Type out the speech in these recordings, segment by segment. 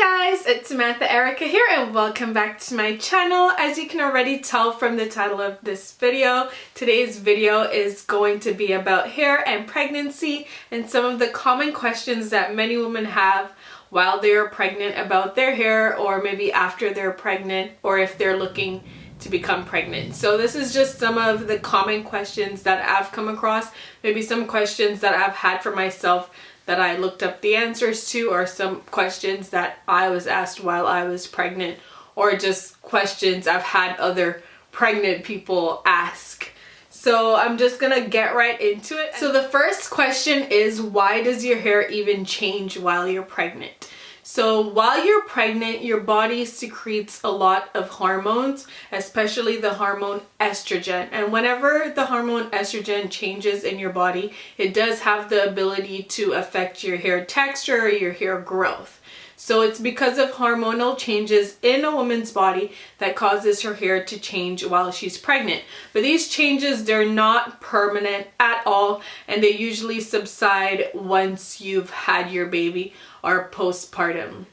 guys, it's Samantha Erica here and welcome back to my channel. As you can already tell from the title of this video, today's video is going to be about hair and pregnancy and some of the common questions that many women have while they're pregnant about their hair, or maybe after they're pregnant, or if they're looking to become pregnant. So this is just some of the common questions that I've come across, maybe some questions that I've had for myself that I looked up the answers to, or some questions that I was asked while I was pregnant, or just questions I've had other pregnant people ask. So I'm just gonna get right into it. So the first question is, why does your hair even change while you're pregnant? So while you're pregnant, your body secretes a lot of hormones, especially the hormone estrogen. And whenever the hormone estrogen changes in your body, it does have the ability to affect your hair texture or your hair growth. So it's because of hormonal changes in a woman's body that causes her hair to change while she's pregnant. But these changes, they're not permanent at all, and they usually subside once you've had your baby or postpartum.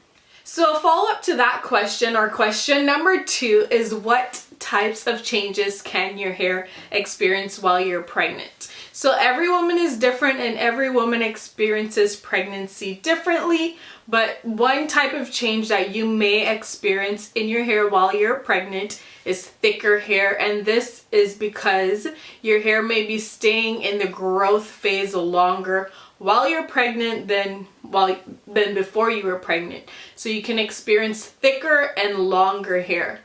So a follow-up to that question, or question number 2, is what types of changes can your hair experience while you're pregnant? So every woman is different and every woman experiences pregnancy differently, but one type of change that you may experience in your hair while you're pregnant is thicker hair, and this is because your hair may be staying in the growth phase longer while you're pregnant than before you were pregnant. So you can experience thicker and longer hair.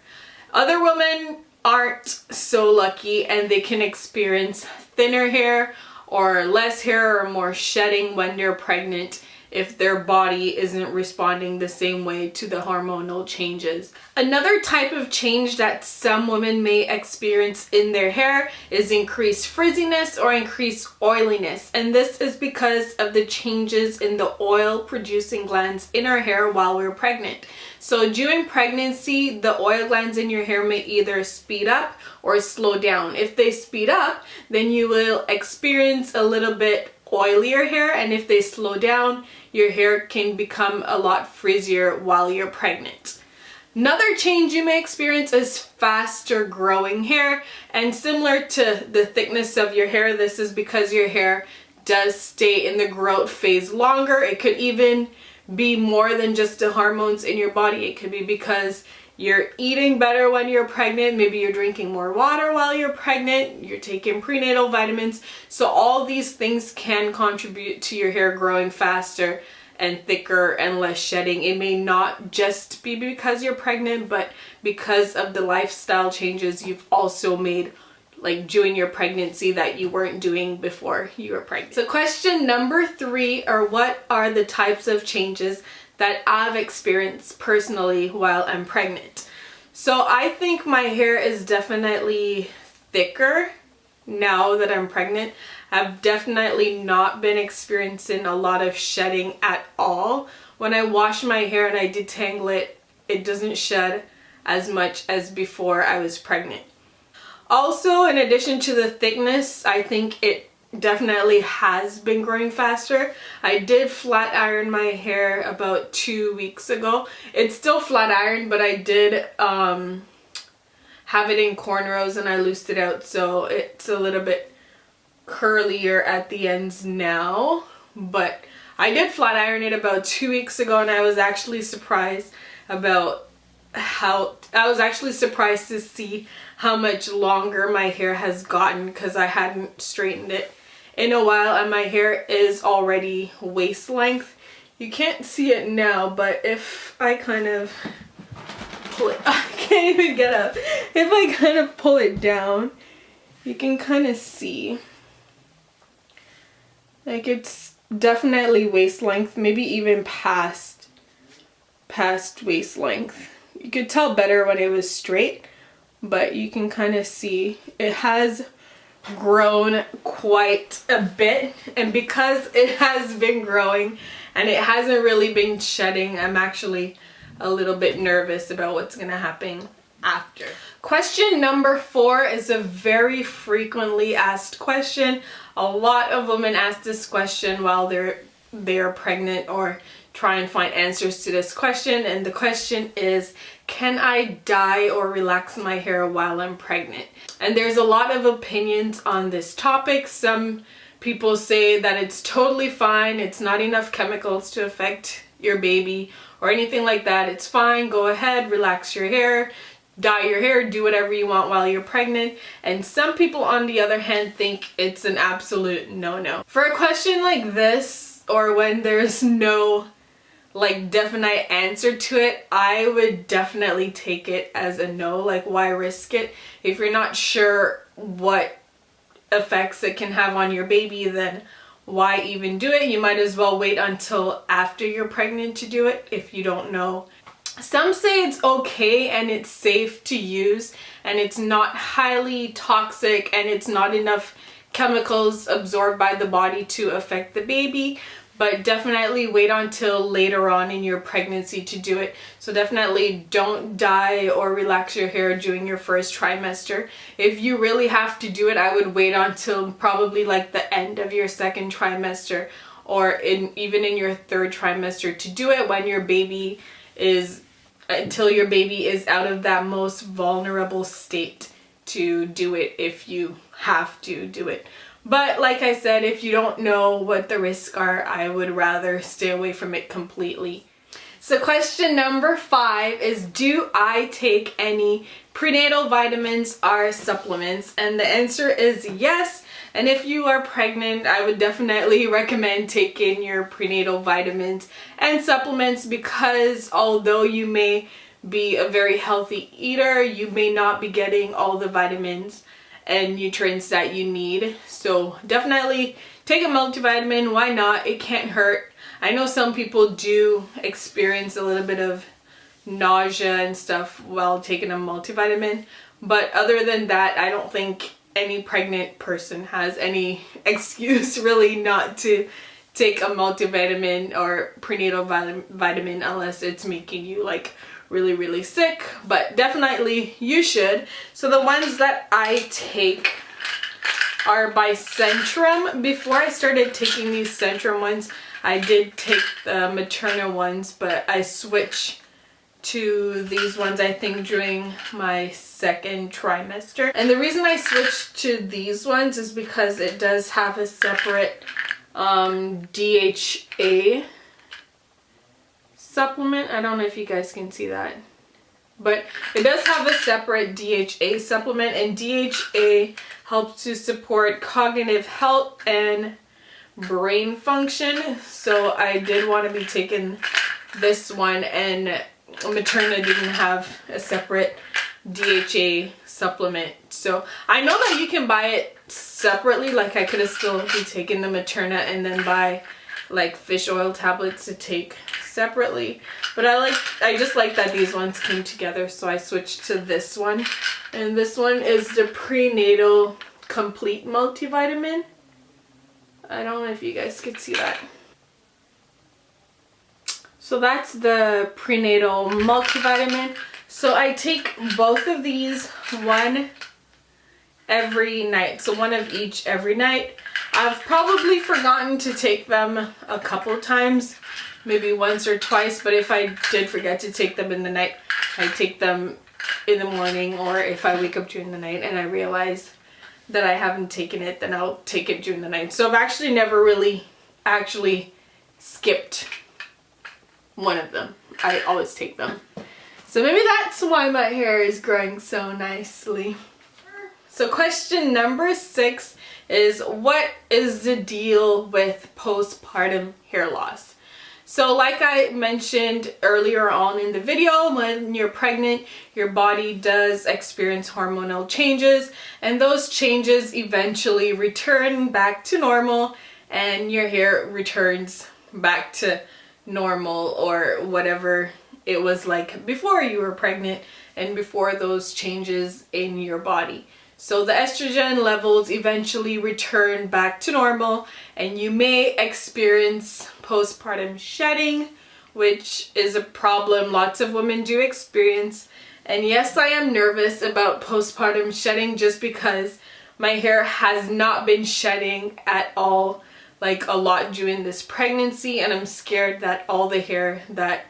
Other women aren't so lucky and they can experience thinner hair or less hair or more shedding when they're pregnant if their body isn't responding the same way to the hormonal changes. Another type of change that some women may experience in their hair is increased frizziness or increased oiliness. And this is because of the changes in the oil producing glands in our hair while we're pregnant. So during pregnancy, the oil glands in your hair may either speed up or slow down. If they speed up, then you will experience a little bit oilier hair, and if they slow down, your hair can become a lot frizzier while you're pregnant. Another change you may experience is faster growing hair, and similar to the thickness of your hair, this is because your hair does stay in the growth phase longer. It could even be more than just the hormones in your body. It could be because you're eating better when you're pregnant, maybe you're drinking more water while you're pregnant, you're taking prenatal vitamins. So all these things can contribute to your hair growing faster and thicker and less shedding. It may not just be because you're pregnant, but because of the lifestyle changes you've also made like during your pregnancy that you weren't doing before you were pregnant. So question number 3, or what are the types of changes that I've experienced personally while I'm pregnant? So I think my hair is definitely thicker now that I'm pregnant. I've definitely not been experiencing a lot of shedding at all. When I wash my hair and I detangle it, it doesn't shed as much as before I was pregnant. Also, in addition to the thickness, I think it definitely has been growing faster. I did flat iron my hair about 2 weeks ago. It's still flat ironed, but I did have it in cornrows and I loosed it out, so it's a little bit curlier at the ends now. But I did flat iron it about 2 weeks ago, and I was actually surprised to see how much longer my hair has gotten, because I hadn't straightened it in a while, and my hair is already waist length. You can't see it now, but if I kind of pull it, I can't even get up. If I kind of pull it down, you can kind of see, like, it's definitely waist length, maybe even past waist length. You could tell better when it was straight, but you can kind of see it has grown quite a bit. And because it has been growing and it hasn't really been shedding, I'm actually a little bit nervous about what's gonna happen after. Question number 4 is a very frequently asked question. A lot of women ask this question while they're pregnant or try and find answers to this question. And the question is, can I dye or relax my hair while I'm pregnant? And there's a lot of opinions on this topic. Some people say that it's totally fine, it's not enough chemicals to affect your baby or anything like that. It's fine, go ahead, relax your hair, dye your hair, do whatever you want while you're pregnant. And some people on the other hand think it's an absolute no-no. For a question like this, or when there's no like definite answer to it, I would definitely take it as a no. Like, why risk it? If you're not sure what effects it can have on your baby, then why even do it? You might as well wait until after you're pregnant to do it if you don't know. Some say it's okay and it's safe to use and it's not highly toxic and it's not enough chemicals absorbed by the body to affect the baby. But definitely wait until later on in your pregnancy to do it. So definitely don't dye or relax your hair during your first trimester. If you really have to do it, I would wait until probably like the end of your second trimester, or even in your third trimester to do it, when your baby is, until your baby is out of that most vulnerable state to do it, if you have to do it. But like I said, if you don't know what the risks are, I would rather stay away from it completely. So question number 5 is, do I take any prenatal vitamins or supplements? And the answer is yes. And if you are pregnant, I would definitely recommend taking your prenatal vitamins and supplements, because although you may be a very healthy eater, you may not be getting all the vitamins and nutrients that you need. So definitely take a multivitamin. Why not? It can't hurt. I know some people do experience a little bit of nausea and stuff while taking a multivitamin, but other than that, I don't think any pregnant person has any excuse really not to take a multivitamin or prenatal vitamin unless it's making you like really sick. But definitely you should. So the ones that I take are by Centrum. Before I started taking these Centrum ones, I did take the Materna ones, but I switched to these ones I think during my second trimester. And the reason I switched to these ones is because it does have a separate DHA supplement. I don't know if you guys can see that, but it does have a separate DHA supplement, and DHA helps to support cognitive health and brain function. So I did want to be taking this one, and Materna didn't have a separate DHA supplement. So I know that you can buy it separately. Like I could have still be taking the Materna and then buy like fish oil tablets to take separately, but I just like that these ones came together, so I switched to this one. And this one is the Prenatal Complete Multivitamin. I don't know if you guys could see that. So that's the Prenatal Multivitamin. So I take both of these, one every night, so one of each every night. I've probably forgotten to take them a couple times, maybe once or twice, but if I did forget to take them in the night, I take them in the morning, or if I wake up during the night and I realize that I haven't taken it, then I'll take it during the night. So I've actually never really skipped one of them. I always take them. So maybe that's why my hair is growing so nicely. So question number 6 is, what is the deal with postpartum hair loss? So like I mentioned earlier on in the video, when you're pregnant, your body does experience hormonal changes, and those changes eventually return back to normal, and your hair returns back to normal, or whatever it was like before you were pregnant and before those changes in your body. So the estrogen levels eventually return back to normal, and you may experience postpartum shedding, which is a problem lots of women do experience. And yes, I am nervous about postpartum shedding just because my hair has not been shedding at all. like a lot during this pregnancy, and I'm scared that all the hair that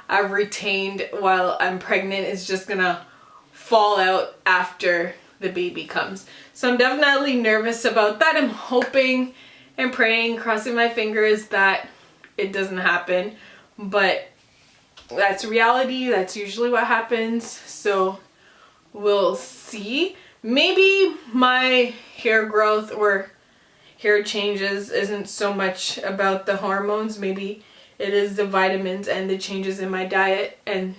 I've retained while I'm pregnant is just gonna fall out after the baby comes. So I'm definitely nervous about that. I'm hoping and praying, crossing my fingers that it doesn't happen, but that's reality. That's usually what happens, so we'll see. Maybe my hair growth or hair changes isn't so much about the hormones. Maybe it is the vitamins and the changes in my diet. And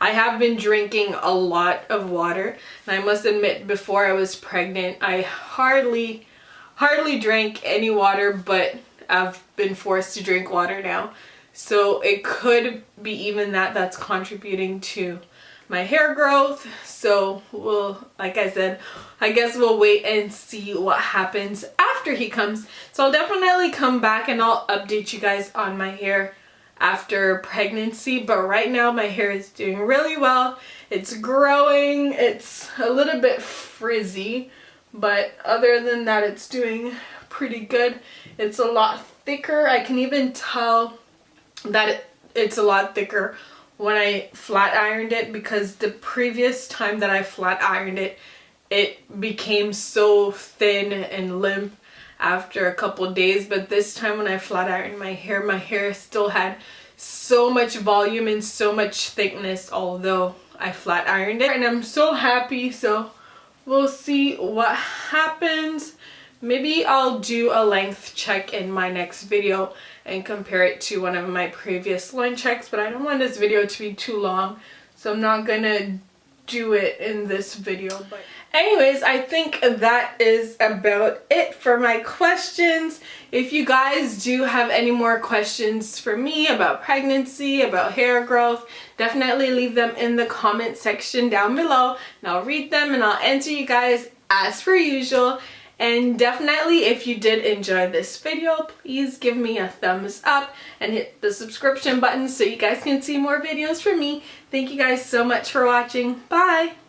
I have been drinking a lot of water, and I must admit, before I was pregnant, I hardly drank any water, but I've been forced to drink water now. So it could be even that's contributing to my hair growth. So like I said, I guess we'll wait and see what happens after he comes. So I'll definitely come back and I'll update you guys on my hair after pregnancy. But right now my hair is doing really well. It's growing. It's a little bit frizzy, but other than that, it's doing pretty good. It's a lot thicker. I can even tell that it's a lot thicker when I flat ironed it, because the previous time that I flat ironed it, it became so thin and limp after a couple days. But this time when I flat ironed my hair still had so much volume and so much thickness, although I flat ironed it. And I'm so happy. So we'll see what happens. Maybe I'll do a length check in my next video and compare it to one of my previous length checks, but I don't want this video to be too long, so I'm not gonna do it in this video. But anyways, I think that is about it for my questions. If you guys do have any more questions for me about pregnancy, about hair growth, definitely leave them in the comment section down below, and I'll read them and I'll answer you guys as per usual. And definitely, if you did enjoy this video, please give me a thumbs up and hit the subscription button so you guys can see more videos from me. Thank you guys so much for watching. Bye!